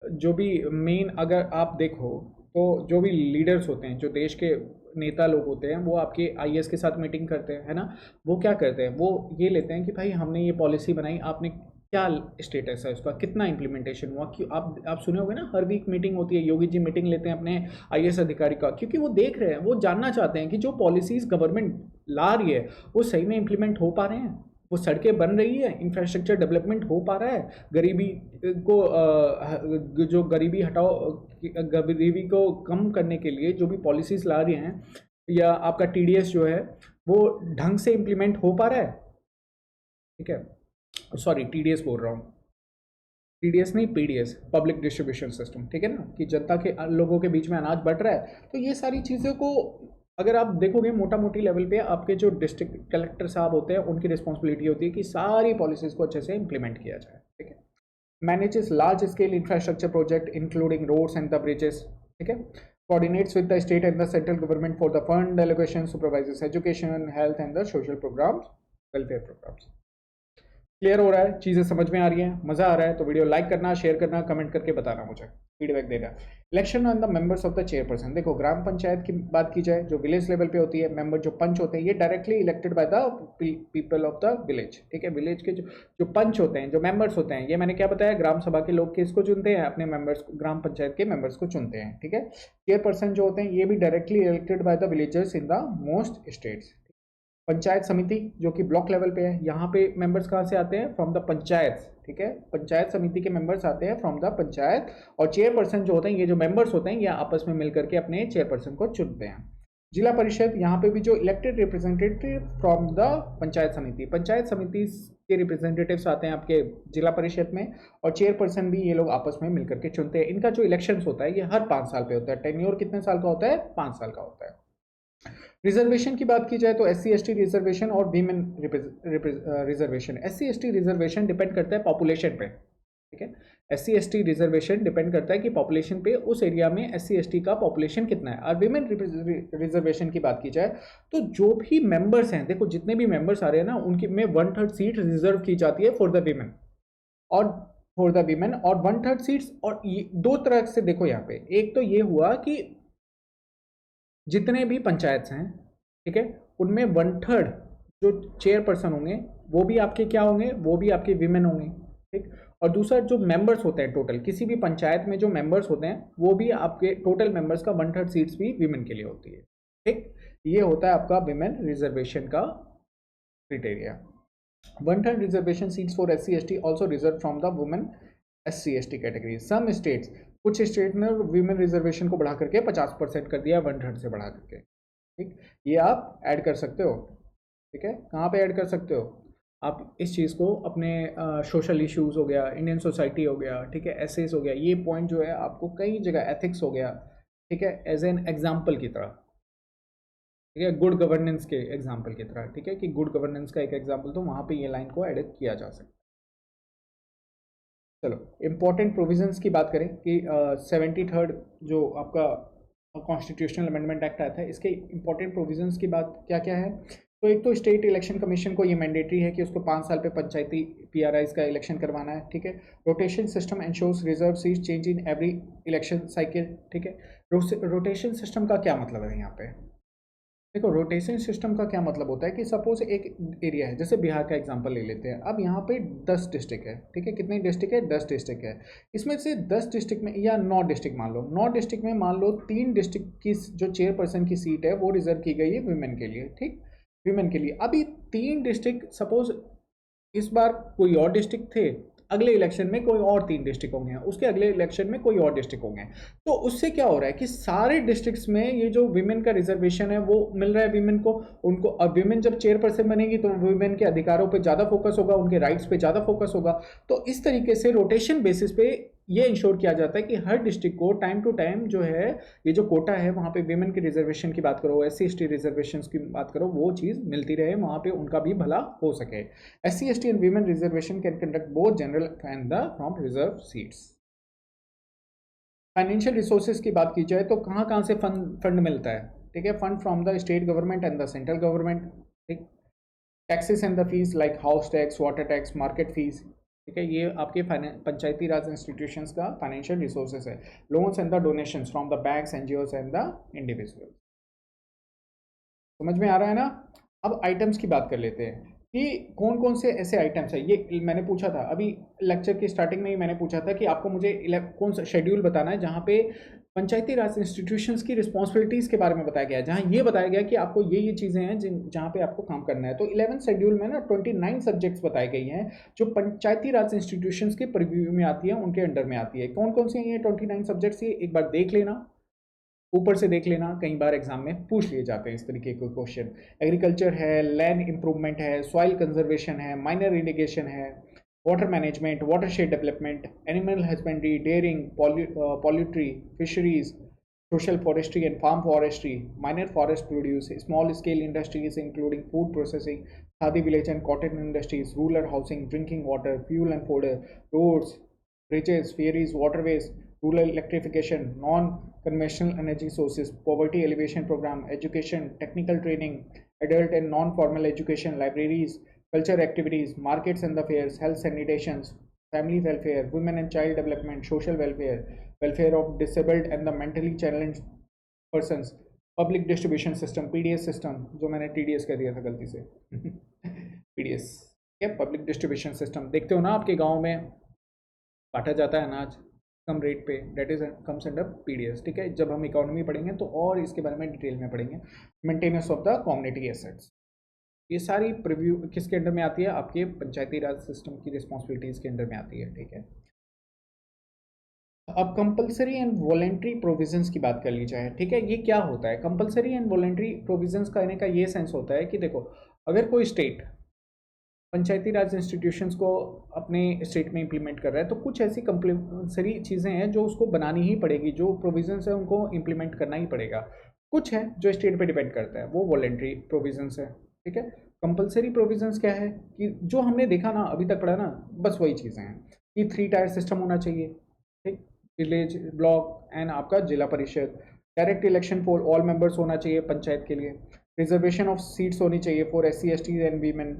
जो भी मेन, अगर आप देखो तो जो भी लीडर्स होते हैं, जो देश के नेता लोग होते हैं, वो आपके आईएएस के साथ मीटिंग करते हैं, है ना। वो क्या करते हैं, वो ये लेते हैं कि भाई हमने ये पॉलिसी बनाई, आपने क्या स्टेटस है उसका, कितना इम्प्लीमेंटेशन हुआ। क्यों आप सुने होंगे ना, हर वीक मीटिंग होती है, योगी जी मीटिंग लेते हैं अपने आईएएस अधिकारी का, क्योंकि वो देख रहे हैं, वो जानना चाहते हैं कि जो पॉलिसीज़ गवर्नमेंट ला रही है वो सही में इम्प्लीमेंट हो पा रहे हैं, वो सड़कें बन रही है, इंफ्रास्ट्रक्चर डेवलपमेंट हो पा रहा है, गरीबी को जो गरीबी हटाओ, गरीबी को कम करने के लिए जो भी पॉलिसीज़ ला रही हैं, या आपका टीडीएस जो है वो ढंग से इम्प्लीमेंट हो पा रहा है, ठीक है। सॉरी, टीडीएस बोल रहा हूँ, टीडीएस नहीं, पीडीएस, पब्लिक डिस्ट्रीब्यूशन सिस्टम, ठीक है ना, कि जनता के लोगों के बीच में अनाज बट रहा है। तो ये सारी चीज़ों को अगर आप देखोगे मोटा मोटी लेवल पे, आपके जो डिस्ट्रिक्ट कलेक्टर साहब होते हैं उनकी रिस्पॉन्सिबिलिटी होती है कि सारी पॉलिसीज़ को अच्छे से इंप्लीमेंट किया जाए, ठीक है। Manages large scale infrastructure project including roads and the bridges, ठीक है। Coordinates with the state and the central government for the fund allocation, supervises education, health and the social programmes, welfare programmes. Clear हो रहा है, चीज़ें समझ में आ रही हैं, मज़ा आ रहा है तो वीडियो लाइक करना, शेयर करना, कमेंट करके बताना, मुझे फीडबैक देना। Election on the members of the chairperson, देखो ग्राम पंचायत की बात की जाए जो विलेज लेवल पे होती है, मेंबर जो पंच होते हैं ये directly elected by the people of the village, ठीक है। विलेज के जो पंच होते हैं, जो मेंबर्स होते हैं, ये मैंने क्या बताया, ग्राम सभा के लोग किसको चुनते हैं, अपने मेंबर्स, ग्राम पंचायत के मेंबर्स को चुनते हैं, ठीक है। चेयरपर्सन जो होते हैं ये भी directly elected by the villagers in the most states. Panchayat समिति जो कि ब्लॉक लेवल पे है, यहाँ पे मेंबर्स कहाँ से आते हैं, फ्रॉम द पंचायत, ठीक है। पंचायत समिति के मेंबर्स आते हैं फ्रॉम द पंचायत, और चेयरपर्सन जो होते हैं, ये जो मेंबर्स होते हैं, ये आपस में मिलकर के अपने चेयरपर्सन को चुनते हैं। जिला परिषद, यहाँ पे भी जो elected representative from the panchayat समिति, पंचायत समिति के रिप्रेजेंटेटिव्स आते हैं आपके जिला परिषद में, और चेयरपर्सन भी ये लोग आपस में मिलकर के चुनते हैं। इनका जो इलेक्शन होता है ये हर 5 साल पे होता है। टेन्योर कितने साल का होता है, 5 साल का होता है। रिजर्वेशन की बात की जाए तो एससी एसटी रिजर्वेशन और women reservation, SC ST reservation depend करता है पॉपुलेशन पे, ठीक है। एससी एसटी रिजर्वेशन डिपेंड करता है कि पॉपुलेशन पे उस एरिया में एससी एसटी का पॉपुलेशन कितना है। और वीमेन रिजर्वेशन की बात की जाए तो जो भी मेंबर्स हैं, देखो जितने भी मेंबर्स आ रहे हैं ना, उनकी में 1/3 सीट रिजर्व की जाती है फॉर द वीमेन, और फॉर द वीमेन, और 1/3 सीट्स, और दो तरह से देखो यहाँ पे, एक तो ये हुआ कि जितने भी पंचायत हैं, ठीक है, उनमें 1/3 जो चेयरपर्सन होंगे वो भी आपके क्या होंगे, वो भी आपके विमेन होंगे, ठीक। और दूसरा जो मेंबर्स होते हैं टोटल, किसी भी पंचायत में जो मेंबर्स होते हैं वो भी आपके टोटल मेंबर्स का 1/3 सीट्स भी विमेन के लिए होती है, ठीक। ये होता है आपका विमेन रिजर्वेशन का क्राइटेरिया। 1/3 reservation seats for SC ST also reserve from the women SC ST category. Some states, कुछ स्टेट ने वीमेन रिजर्वेशन को बढ़ा करके 50% कर दिया, 1/3 से बढ़ा करके, ठीक। ये आप ऐड कर सकते हो, ठीक है। कहाँ पे ऐड कर सकते हो आप इस चीज़ को, अपने सोशल इश्यूज़ हो गया, इंडियन सोसाइटी हो गया, ठीक है, एसेस हो गया, ये पॉइंट जो है आपको कई जगह, एथिक्स हो गया, ठीक है, एज एन एग्जाम्पल की तरह, ठीक है, गुड गवर्नेंस के एग्जाम्पल की तरह, ठीक है, कि गुड गवर्नेंस का एक एग्जाम्पल, तो वहाँ पे ये लाइन को एडिट किया जा सकता है। चलो इंपॉर्टेंट प्रोविजंस की बात करें कि 73rd जो आपका कॉन्स्टिट्यूशनल अमेंडमेंट एक्ट आया था, इसके इंपॉर्टेंट प्रोविजंस की बात क्या क्या है। तो एक तो स्टेट इलेक्शन कमीशन को ये मैंडेटरी है कि उसको 5 साल पे पंचायती PRIs का इलेक्शन करवाना है, ठीक है। Rotation system ensures reserve seat change in every election cycle, ठीक है। रोटेशन सिस्टम का क्या मतलब है यहाँ पे, देखो रोटेशन सिस्टम का क्या मतलब होता है कि सपोज एक एरिया है, जैसे बिहार का एग्जांपल ले लेते हैं। अब यहाँ पे 10 डिस्ट्रिक्ट है, ठीक है, कितने डिस्ट्रिक्ट है, 10 डिस्ट्रिक्ट है। इसमें से 10 डिस्ट्रिक्ट में, या 9 डिस्ट्रिक्ट मान लो, 9 डिस्ट्रिक्ट में मान लो 3 डिस्ट्रिक्ट की जो चेयरपर्सन की सीट है वो रिजर्व की गई है वीमेन के लिए, ठीक, वीमेन के लिए। अभी 3 डिस्ट्रिक्ट, सपोज इस बार कोई और डिस्ट्रिक्ट थे, अगले इलेक्शन में कोई और 3 डिस्ट्रिक्ट होंगे, उसके अगले इलेक्शन में कोई और डिस्ट्रिक्ट होंगे, तो उससे क्या हो रहा है कि सारे डिस्ट्रिक्ट्स में ये जो विमेन का रिजर्वेशन है वो मिल रहा है विमेन को। उनको अब विमेन जब चेयरपर्सन बनेगी तो विमेन के अधिकारों पे ज़्यादा फोकस होगा, उनके राइट्स पे ज़्यादा फोकस होगा। तो इस तरीके से रोटेशन बेसिस पे ये इंश्योर किया जाता है कि हर डिस्ट्रिक्ट को टाइम टू टाइम जो है ये जो कोटा है वहाँ पे विमेन की रिजर्वेशन की बात करो, SC ST रिजर्वेशन की बात करो, वो चीज़ मिलती रहे, वहाँ पे उनका भी भला हो सके। SC ST and women reservation can conduct both general and the from reserve seats. Financial resources की बात की जाए तो कहाँ कहाँ से फंड मिलता है, ठीक है। Fund from the state government and the central government, ठीक। Taxes and the fees like house tax, water tax, market fees, ठीक है, ये आपके पंचायती राज इंस्टीट्यूशंस का फाइनेंशियल रिसोर्सेज है। Loans and the donations from the banks, NGOs and the individual. समझ में आ रहा है ना। अब आइटम्स की बात कर लेते हैं कि कौन कौन से ऐसे आइटम्स है। ये मैंने पूछा था अभी लेक्चर की स्टार्टिंग में ही, मैंने पूछा था कि आपको मुझे कौन सा शेड्यूल बताना है जहाँ पे पंचायती राज इंस्टीट्यूशंस की रिस्पॉन्सिबिलिटीज़ के बारे में बताया गया है, जहाँ ये बताया गया कि आपको ये चीज़ें हैं जहाँ पे आपको काम करना है। तो 11th शेड्यूल में ना 29 सब्जेक्ट्स बताए गई हैं जो पंचायती राज इंस्टीट्यूशंस के प्रीव्यू में आती है, उनके अंडर में आती है। कौन कौन से हैं ये 29 सब्जेक्ट्स, ये एक बार देख लेना, ऊपर से देख लेना, कई बार एग्जाम में पूछ लिए जाते हैं इस तरीके के क्वेश्चन। एग्रीकल्चर है, लैंड इंप्रूवमेंट है, सॉइल कंजर्वेशन है, माइनर इरिगेशन है, water management, watershed development, animal husbandry, dairying, poultry, fisheries, social forestry and farm forestry, minor forest produce, small scale industries including food processing, khadi village and cotton industries, rural housing, drinking water, fuel and fodder, roads, bridges, ferries, waterways, rural electrification, non-conventional energy sources, poverty elevation program, education, technical training, adult and non-formal education, libraries, culture activities, markets and the fairs, health sanitations, family welfare, women and child development, social welfare, welfare of disabled and the mentally challenged persons, public distribution system, PDS system, जो मैंने TDS कह दिया था गलती से PDS, क्या public distribution system, देखते हो ना आपके गांव में बांटा जाता है अनाज कम रेट पे, that is comes under PDS, ठीक है। जब हम इकोनॉमी पढ़ेंगे तो और इसके बारे में डिटेल में पढ़ेंगे। Maintenance of the community assets, ये सारी प्रीव्यू किसके अंडर में आती है, आपके पंचायती राज सिस्टम की रिस्पॉन्सिबिलिटीज़ के अंडर में आती है, ठीक है। अब कंपलसरी एंड वॉलेंट्री प्रोविजंस की बात कर ली जाए, ठीक है। ये क्या होता है कंपलसरी एंड वॉलेंट्री प्रोविजंस, कहने का ये सेंस होता है कि देखो, अगर कोई स्टेट पंचायती राज इंस्टीट्यूशंस को अपने स्टेट में इंप्लीमेंट कर रहा है तो कुछ ऐसी कंपलसरी चीज़ें हैं जो उसको बनानी ही पड़ेगी, जो प्रोविजंस है उनको इम्प्लीमेंट करना ही पड़ेगा। कुछ है जो स्टेट पे डिपेंड करता है, वो वॉलेंट्री प्रोविजंस है, ठीक है। कंपलसरी प्रोविजंस क्या है कि जो हमने देखा ना अभी तक पढ़ा ना, बस वही चीज़ें हैं कि 3 टायर सिस्टम होना चाहिए, ठीक, विलेज, ब्लॉक एंड आपका जिला परिषद, direct election for all members होना चाहिए पंचायत के लिए, रिजर्वेशन ऑफ सीट्स होनी चाहिए for SC ST and women,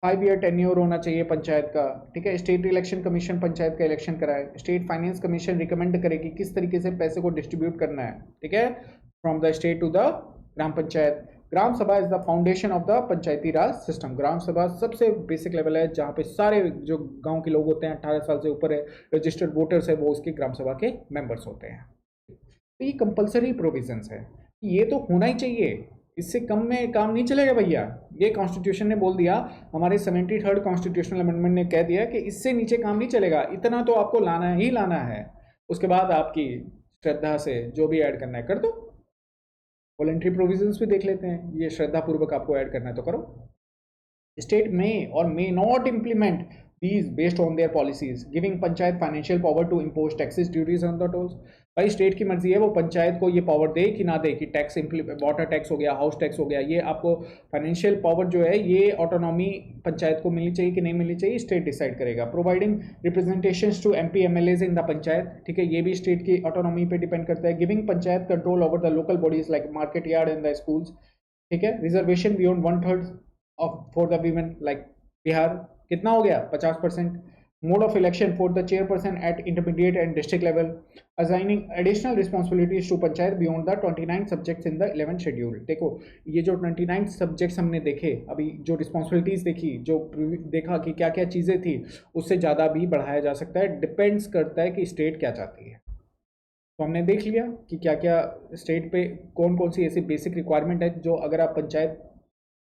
5 year tenure होना चाहिए पंचायत का, ठीक है। स्टेट इलेक्शन कमीशन पंचायत का इलेक्शन कराए, स्टेट फाइनेंस कमीशन रिकमेंड करे कि किस तरीके से पैसे को डिस्ट्रीब्यूट करना है, ठीक है, from the state to the gram panchayat. Gram sabha is the foundation of the Panchayati Raj system. Gram sabha सबसे बेसिक लेवल है जहाँ पे सारे जो गांव के लोग होते हैं 18 साल से ऊपर है, रजिस्टर्ड वोटर्स है, वो उसकी ग्राम सभा के मेंबर्स होते हैं। तो ये कंपलसरी प्रोविजंस है, ये तो होना ही चाहिए, इससे कम में काम नहीं चलेगा भैया। ये कॉन्स्टिट्यूशन ने बोल दिया, हमारे 73rd कॉन्स्टिट्यूशनल अमेंडमेंट ने कह दिया कि इससे नीचे काम नहीं चलेगा, इतना तो आपको लाना ही लाना है। उसके बाद आपकी श्रद्धा से जो भी ऐड करना है कर दो। वॉलेंट्री प्रोविजंस भी देख लेते हैं, ये श्रद्धापूर्वक आपको ऐड करना है तो करो। स्टेट में और may not implement these based on their policies, giving panchayat financial power to impose taxes, duties on the tolls। भाई स्टेट की मर्जी है वो पंचायत को ये पावर दे कि ना दे कि टैक्स वाटर टैक्स हो गया, हाउस टैक्स हो गया, ये आपको फाइनेंशियल पावर जो है ये ऑटोनॉमी पंचायत को मिलनी चाहिए कि नहीं मिलनी चाहिए, स्टेट डिसाइड करेगा। Providing representations to MP MLAs in the panchayat, ठीक है, ये भी स्टेट की ऑटोनॉमी पे डिपेंड करता है। Giving panchayat control over the local bodies like market yard and the schools, ठीक है। Reservation beyond 1/3 of for the women like Bihar, कितना हो गया 50%। Mode of election for the chairperson at intermediate and district level, assigning additional responsibilities to panchayat beyond the 29 subjects in the 11th schedule. देखो ये जो 29 subjects हमने देखे, अभी जो रिस्पॉन्सिबिलिटीज देखी, जो देखा कि क्या क्या चीज़ें थी, उससे ज़्यादा भी बढ़ाया जा सकता है, डिपेंड्स करता है कि स्टेट क्या चाहती है। तो हमने देख लिया कि क्या क्या स्टेट पे कौन कौन सी ऐसी बेसिक रिक्वायरमेंट है जो अगर आप पंचायत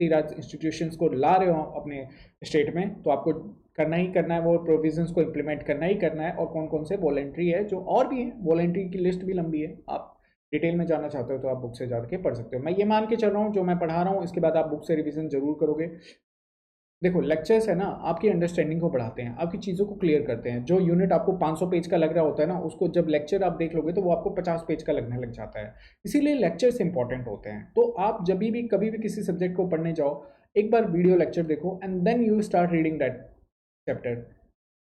राज इंस्टीट्यूशंस को ला रहे हो अपने स्टेट में तो आपको करना ही करना है, वो प्रोविजंस को इम्प्लीमेंट करना ही करना है। और कौन कौन से वॉलेंट्री है, जो और भी है, वॉलेंट्री की लिस्ट भी लंबी है, आप डिटेल में जानना चाहते हो तो आप बुक से जा के पढ़ सकते हो। मैं ये मान के चल रहा हूँ जो मैं पढ़ा रहा हूँ इसके बाद आप बुक से रिविजन जरूर करोगे। देखो लेक्चर्स है ना, आपकी अंडरस्टैंडिंग को बढ़ाते हैं, आपकी चीज़ों को क्लियर करते हैं। जो यूनिट आपको 500 पेज का लग रहा होता है ना, उसको जब लेक्चर आप देख लोगे तो वो आपको 50 पेज का लगने लग जाता है। इसीलिए लेक्चर्स इंपॉर्टेंट होते हैं। तो आप जब भी कभी भी किसी सब्जेक्ट को पढ़ने जाओ, एक बार वीडियो लेक्चर देखो and then you start reading that chapter.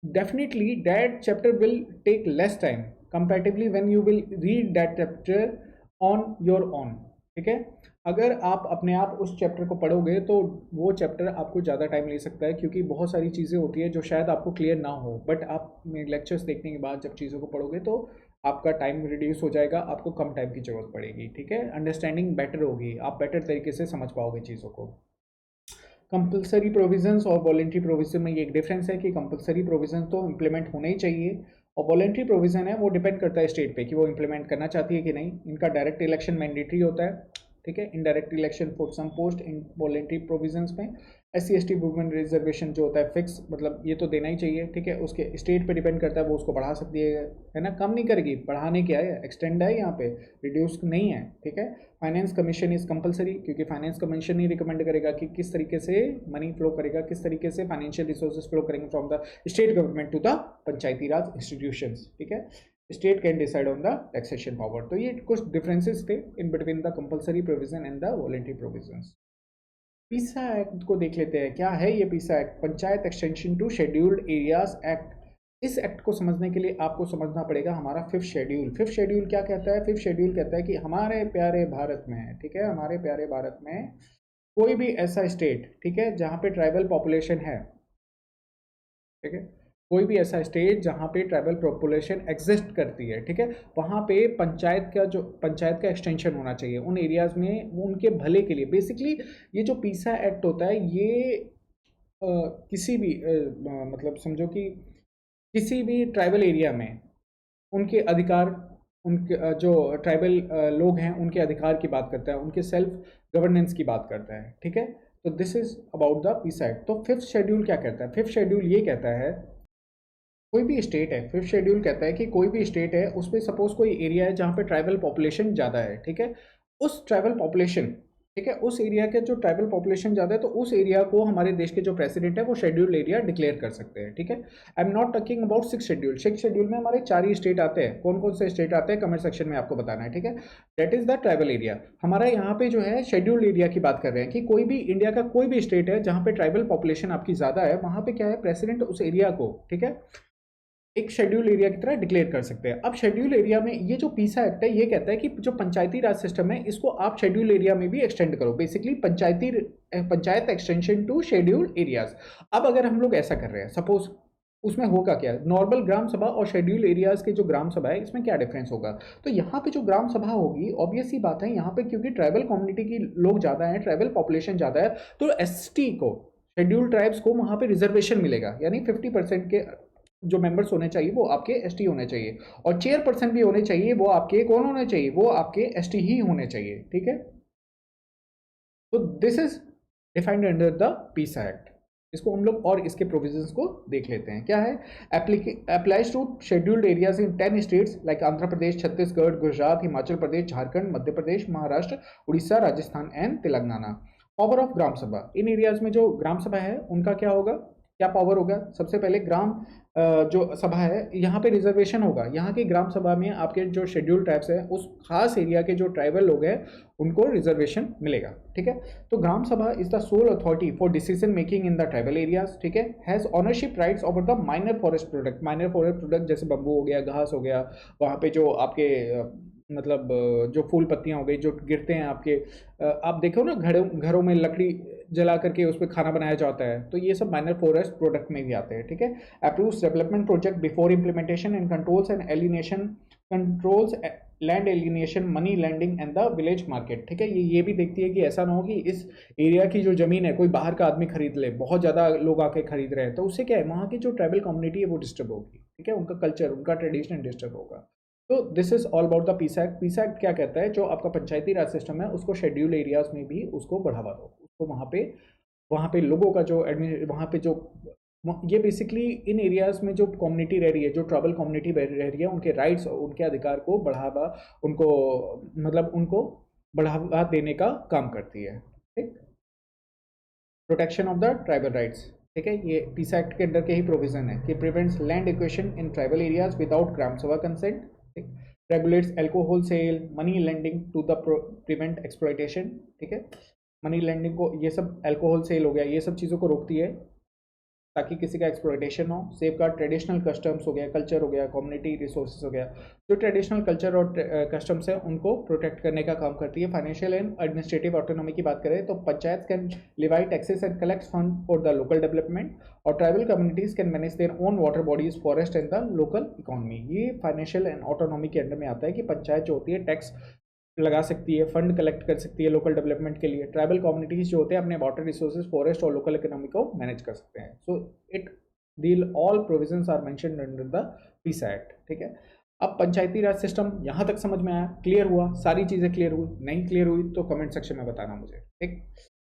Definitely that chapter will take less time comparatively when you will read that chapter on your own। ठीक है, अगर आप अपने आप उस चैप्टर को पढ़ोगे तो वो चैप्टर आपको ज़्यादा टाइम ले सकता है, क्योंकि बहुत सारी चीज़ें होती है जो शायद आपको क्लियर ना हो, बट आप लेक्चर्स देखने के बाद जब चीज़ों को पढ़ोगे तो आपका टाइम रिड्यूस हो जाएगा, आपको कम टाइम की ज़रूरत पड़ेगी। ठीक है, अंडरस्टैंडिंग बेटर होगी, आप बेटर तरीके से समझ पाओगे चीज़ों को। कंपलसरी प्रोविजंस और वॉलेंट्री प्रोविजन में ये एक डिफरेंस है कि कंपलसरी प्रोविजन तो इम्प्लीमेंट होने ही चाहिए, और वॉलेंट्री प्रोविजन है वो डिपेंड करता है स्टेट पे कि वो इम्प्लीमेंट करना चाहती है कि नहीं। इनका डायरेक्ट इलेक्शन मैंडेटरी होता है, ठीक है, indirect election for some post in voluntary provisions में। SC ST वुमेन रिजर्वेशन जो होता है फिक्स, मतलब ये तो देना ही चाहिए, ठीक है, उसके स्टेट पे डिपेंड करता है, वो उसको बढ़ा सकती है ना, कम नहीं करेगी, बढ़ाने क्या है, एक्सटेंड है यहाँ पे, रिड्यूस नहीं है। ठीक है, फाइनेंस कमीशन इज कंपलसरी, क्योंकि फाइनेंस कमीशन ही रिकमेंड करेगा कि किस तरीके से मनी फ्लो करेगा, किस तरीके से फाइनेंशियल रिसोर्सेज फ्लो करेंगे from the state government to the Panchayati Raj institutions. ठीक है, state can decide on the taxation power. तो ये कुछ डिफरेंसेस थे in between the compulsory provision and the voluntary provisions. PESA act को देख लेते हैं, क्या है ये PESA act? Panchayat extension to scheduled areas act. इस एक्ट को समझने के लिए आपको समझना पड़ेगा हमारा फिफ्थ शेड्यूल। फिफ्थ शेड्यूल क्या कहता है? फिफ्थ शेड्यूल कहता है कि हमारे प्यारे भारत में, ठीक है, हमारे प्यारे भारत में कोई भी ऐसा स्टेट, ठीक है, जहाँ पे ट्राइबल पॉपुलेशन है, ठीक है, कोई भी ऐसा स्टेट जहाँ पे ट्राइबल पॉपुलेशन एग्जिस्ट करती है, ठीक है, वहाँ पे पंचायत का एक्सटेंशन होना चाहिए उन एरियाज में, वो उनके भले के लिए। बेसिकली ये जो पीसा एक्ट होता है ये किसी भी मतलब समझो कि किसी भी ट्राइबल एरिया में उनके अधिकार, उनके जो ट्राइबल लोग हैं उनके अधिकार की बात करता है, उनके सेल्फ गवर्नेंस की बात करता है। ठीक है, तो this is about the PESA act. तो फिफ्थ शेड्यूल क्या कहता है? फिफ्थ शेड्यूल ये कहता है कोई भी स्टेट है, फिफ्थ शेड्यूल कहता है कि कोई भी स्टेट है उसमें सपोज कोई एरिया है जहाँ पे ट्राइबल पॉपुलेशन ज़्यादा है, ठीक है, उस ट्राइबल पॉपुलेशन, ठीक है, उस एरिया के जो ट्राइबल पॉपुलेशन ज़्यादा है तो उस एरिया को हमारे देश के जो प्रेसिडेंट है वो शेड्यूल एरिया डिक्लेयर कर सकते हैं। ठीक है, I am not talking about six schedule. Six schedule में हमारे 4 ही स्टेट आते हैं। कौन कौन से स्टेट आते हैं कमेंट सेक्शन में आपको बताना है। ठीक है, that is the tribal area. हमारा यहाँ पे जो है शेड्यूल एरिया की बात कर रहे हैं कि कोई भी इंडिया का कोई भी स्टेट है जहाँ पे ट्राइबल पॉपुलेशन आपकी ज़्यादा है, वहाँ पे क्या है, प्रेसिडेंट उस एरिया को, ठीक है, एक शेड्यूल एरिया की तरह डिक्लेयर कर सकते हैं। अब शेड्यूल एरिया में ये जो पीसा एक्ट है ये कहता है कि जो पंचायती राज सिस्टम है इसको आप शेड्यूल एरिया में भी एक्सटेंड करो। Basically panchayat extension to schedule areas. अब अगर हम लोग ऐसा कर रहे हैं, सपोज उसमें होगा क्या, नॉर्मल ग्राम सभा और शेड्यूल एरियाज के जो ग्राम सभा है इसमें क्या डिफरेंस होगा? तो यहाँ पे जो ग्राम सभा होगी, ऑब्वियस सी बात है, यहाँ पे क्योंकि ट्राइबल कम्युनिटी की लोग ज़्यादा हैं, ट्राइबल पॉपुलेशन ज़्यादा है, तो ST को, शेड्यूल ट्राइब्स को वहाँ पे रिजर्वेशन मिलेगा, यानी 50% के जो मेंबर्स होने चाहिए वो आपके ST होने चाहिए, और चेयरपर्सन भी होने चाहिए वो आपके कौन होने चाहिए, वो आपके ST ही होने चाहिए। ठीक है, तो this is defined under the PESA act. इसको हम लोग और इसके प्रोविजंस को देख लेते हैं। क्या है? Applies to scheduled areas in 10 states like Andhra Pradesh, Chhattisgarh, Gujarat, Himachal Pradesh, Jharkhand, Madhya Pradesh, Maharashtra, Orissa, Rajasthan and Telangana. Power of gram sabha. In areas में जो ग्राम सभा है उनका क्या होगा, क्या पावर होगा? सबसे पहले ग्राम जो सभा है यहाँ पे रिजर्वेशन होगा। यहाँ की ग्राम सभा में आपके जो शेड्यूल ट्राइब्स है उस खास एरिया के जो ट्राइबल लोग हैं उनको रिजर्वेशन मिलेगा। ठीक है, तो ग्राम sabha is the soul authority for decision making in the tribal areas. ठीक है, has ownership rights over the minor forest product. Minor forest product जैसे बम्बू हो गया, घास हो गया, वहाँ पे जो आपके मतलब जो फूल पत्तियां हो गई जो गिरते हैं आपके, आप देखो ना घरों में लकड़ी जला करके उस पर खाना बनाया जाता है, तो ये सब माइनर फॉरेस्ट प्रोडक्ट में भी आते हैं। ठीक है, approves development project before implementation and controls land alienation, money lending and the village market. ठीक है, ये भी देखती है कि ऐसा ना हो कि इस एरिया की जो जमीन है कोई बाहर का आदमी खरीद ले, बहुत ज़्यादा लोग आके खरीद रहे हैं, तो उससे क्या है, वहाँ की जो ट्राइबल कम्युनिटी है वो डिस्टर्ब होगी। ठीक है, उनका कल्चर, उनका ट्रेडिशन डिस्टर्ब होगा। तो this is all about the PESA act. पीसा एक्ट क्या कहता है, जो आपका पंचायती राज सिस्टम है उसको शेड्यूल एरियाज में भी उसको बढ़ावा दो, उसको वहाँ पे लोगों का जो वहाँ पे जो ये बेसिकली इन एरियाज में जो कम्युनिटी रह रही है, जो ट्राइबल कम्युनिटी रह रही है, उनके राइट्स और उनके अधिकार को बढ़ावा, उनको मतलब उनको बढ़ावा देने का काम करती है। ठीक। Protection of the tribal rights, ठीक है, ये पीसा एक्ट के अंडर के ही प्रोविजन है कि prevents land acquisition in tribal areas without gram sabha consent, regulates alcohol sale, money lending to the prevent exploitation, ठीक है, मनी लेंडिंग को, ये सब एल्कोहल सेल हो गया, ये सब चीज़ों को रोकती है ताकि किसी का एक्सप्लॉयटेशन हो। सेफ गार्ड ट्रेडिशनल कस्टम्स हो गया, कल्चर हो गया, कम्युनिटी रिसोर्सेज हो गया, जो ट्रेडिशनल कल्चर और कस्टम्स है उनको प्रोटेक्ट करने का काम करती है। फाइनेंशियल एंड एडमिनिस्ट्रेटिव ऑटोनॉमी की बात करें तो panchayat can levy taxes and collect fund for the local development, और tribal communities can manage their own water bodies, forest and the local economy. ये फाइनेंशियल एंड ऑटोनॉमी के अंडर में आता है कि पंचायत जो होती है टैक्स लगा सकती है, फंड कलेक्ट कर सकती है लोकल डेवलपमेंट के लिए, ट्राइबल कम्युनिटीज जो होते हैं अपने वाटर रिसोर्सेज, फॉरेस्ट और लोकल इकोनॉमी को मैनेज कर सकते हैं। So it deal all provisions are mentioned under the PESA act, ठीक है। अब पंचायती राज सिस्टम यहाँ तक समझ में आया, क्लियर हुआ, सारी चीज़ें क्लियर हुई, नहीं क्लियर हुई तो कमेंट सेक्शन में बताना मुझे, ठीक।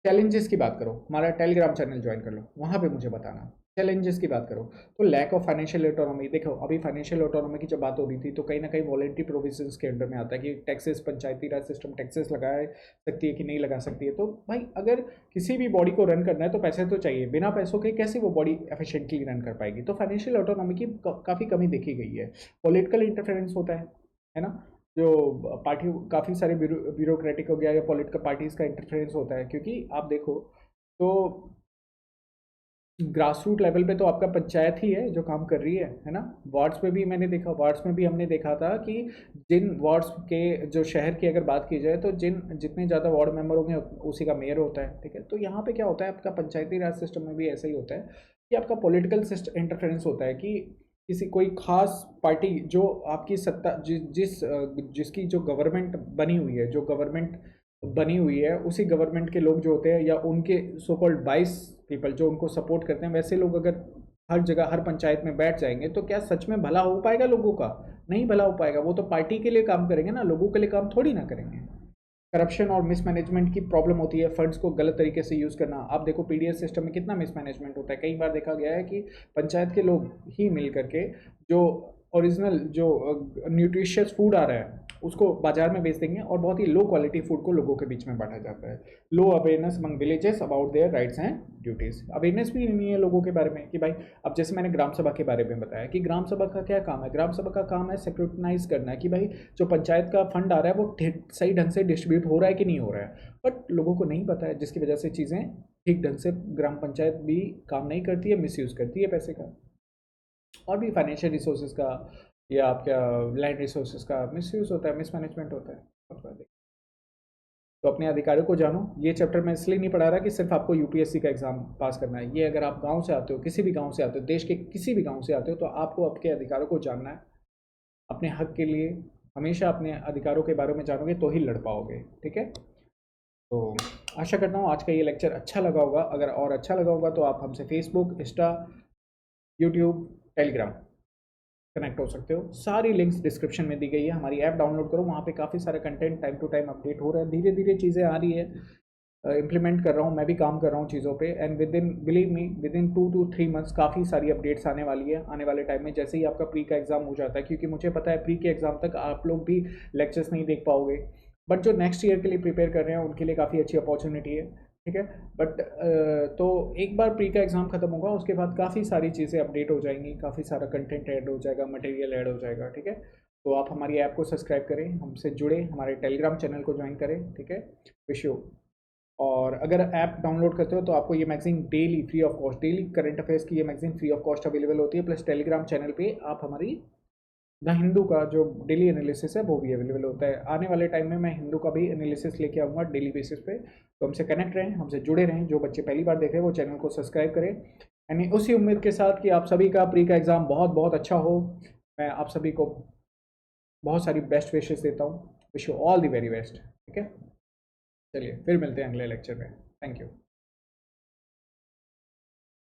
चैलेंजेस की बात करो, हमारा टेलीग्राम चैनल ज्वाइन कर लो, वहाँ पे मुझे बताना। चैलेंजेस की बात करो तो लैक ऑफ फाइनेंशियल ऑटोनॉमी, देखो अभी फाइनेंशियल ऑटोनॉमी की जब बात हो रही थी तो कहीं ना कहीं वॉलेंट्री प्रोविजंस के अंडर में आता है कि टैक्सेस, पंचायती राज सिस्टम टैक्सेस लगा सकती है कि नहीं लगा सकती है। तो भाई अगर किसी भी बॉडी को रन करना है तो पैसे तो चाहिए, बिना पैसों के कैसे वो बॉडी एफिशिएंटली रन कर पाएगी। तो फाइनेंशियल ऑटोनॉमी की काफ़ी कमी देखी गई है। पॉलिटिकल इंटरफेरेंस होता है ना, जो पार्टी काफ़ी सारे ब्यूरोक्रेटिक हो गया या पॉलिटिकल पार्टीज़ का इंटरफेरेंस होता है, क्योंकि आप देखो तो ग्रास रूट लेवल पे तो आपका पंचायत ही है जो काम कर रही है ना। वार्ड्स पे भी मैंने देखा, वार्ड्स में भी हमने देखा था कि जिन वार्ड्स के, जो शहर की अगर बात की जाए तो जितने ज़्यादा वार्ड मेंबर होंगे उसी का मेयर होता है, ठीक है। तो यहाँ पे क्या होता है, आपका पंचायती राज सिस्टम में भी ऐसा ही होता है कि आपका पॉलिटिकल सिस्टम इंटरफेरेंस होता है कि किसी कोई खास पार्टी जो आपकी सत्ता जिसकी जो गवर्नमेंट बनी हुई है, उसी गवर्नमेंट के लोग जो होते हैं या उनके सो कॉल्ड 22 पीपल जो उनको सपोर्ट करते हैं, वैसे लोग अगर हर जगह हर पंचायत में बैठ जाएंगे तो क्या सच में भला हो पाएगा लोगों का? नहीं भला हो पाएगा। वो तो पार्टी के लिए काम करेंगे ना, लोगों के लिए काम थोड़ी ना करेंगे। करप्शन और मिसमैनेजमेंट की प्रॉब्लम होती है, फंड्स को गलत तरीके से यूज़ करना। आप देखो पीडीएस सिस्टम में कितना मिसमैनेजमेंट होता है, कई बार देखा गया है कि पंचायत के लोग ही मिल करके जो ओरिजिनल जो न्यूट्रिशियस फूड आ रहा है उसको बाजार में बेच देंगे और बहुत ही लो क्वालिटी फूड को लोगों के बीच में बांटा जाता है। Low awareness among villages about their rights and duties, awareness भी नहीं है लोगों के बारे में कि भाई, अब जैसे मैंने ग्राम सभा के बारे में बताया कि ग्राम सभा का क्या काम है, ग्राम सभा का काम है सेक्रेटनाइज करना है कि भाई जो पंचायत का फंड आ रहा है वो सही ढंग से डिस्ट्रीब्यूट हो रहा है कि नहीं हो रहा है, बट लोगों को नहीं पता है, जिसकी वजह से चीज़ें ठीक ढंग से ग्राम पंचायत भी काम नहीं करती है, मिसयूज़ करती है पैसे का। और भी फाइनेंशियल रिसोर्सेज का या आपका लैंड रिसोर्सेज का मिसयूज़ होता है, मिसमैनेजमेंट होता है। तो अपने अधिकारों को जानो, ये चैप्टर मैं इसलिए नहीं पढ़ा रहा कि सिर्फ आपको यूपीएससी का एग्जाम पास करना है। ये अगर आप गांव से आते हो, किसी भी गांव से आते हो, देश के किसी भी गांव से आते हो, तो आपको आपके अधिकारों को जानना है। अपने हक के लिए हमेशा अपने अधिकारों के बारे में जानोगे तो ही लड़ पाओगे, ठीक है। तो आशा करता हूँ आज का ये लेक्चर अच्छा लगा होगा। अगर और अच्छा लगा होगा तो आप हमसे Facebook, Insta, YouTube, Telegram connect हो सकते हो। सारी लिंक्स डिस्क्रिप्शन में दी गई है। हमारी ऐप डाउनलोड करो, वहाँ पे काफ़ी सारा content time to time update हो रहा है, धीरे धीरे चीज़ें आ रही है, इम्प्लीमेंट कर रहा हूँ, मैं भी काम कर रहा हूँ चीज़ों पे, and believe me with in 2 to 3 months काफ़ी सारी अपडेट्स आने वाली है आने वाले टाइम में, जैसे ही आपका प्री का एग्ज़ाम हो जाता है, क्योंकि मुझे पता है प्री के एग्ज़ाम तक आप लोग भी लेक्चर्स नहीं देख पाओगे, बट जो नेक्स्ट ईयर के लिए प्रिपेयर कर रहे हैं उनके लिए काफ़ी अच्छी अपॉर्चुनिटी है, ठीक है। बट तो एक बार प्री का एग्ज़ाम खत्म होगा उसके बाद काफ़ी सारी चीज़ें अपडेट हो जाएंगी, काफ़ी सारा कंटेंट ऐड हो जाएगा, मटेरियल ऐड हो जाएगा, ठीक है। तो आप हमारी ऐप को सब्सक्राइब करें, हमसे जुड़े, हमारे टेलीग्राम चैनल को ज्वाइन करें, ठीक है। Wish you. और अगर ऐप डाउनलोड करते हो तो आपको ये magazine daily free of cost, daily current affairs की ये magazine free of cost available होती है, प्लस टेलीग्राम चैनल पे आप हमारी द हिंदू का जो डेली एनालिसिस है वो भी अवेलेबल होता है। आने वाले टाइम में मैं हिंदू का भी एनालिसिस लेके आऊँगा डेली बेसिस पे, तो हमसे कनेक्ट रहें, हमसे जुड़े रहें। जो बच्चे पहली बार देख रहे हैं वो चैनल को सब्सक्राइब करें, यानी उसी उम्मीद के साथ कि आप सभी का प्री का एग्ज़ाम बहुत बहुत अच्छा हो। मैं आप सभी को बहुत सारी बेस्ट विशेस देता हूँ। Wish you all the very best, ठीक है। चलिए फिर मिलते हैं अगले लेक्चर में। Thank you.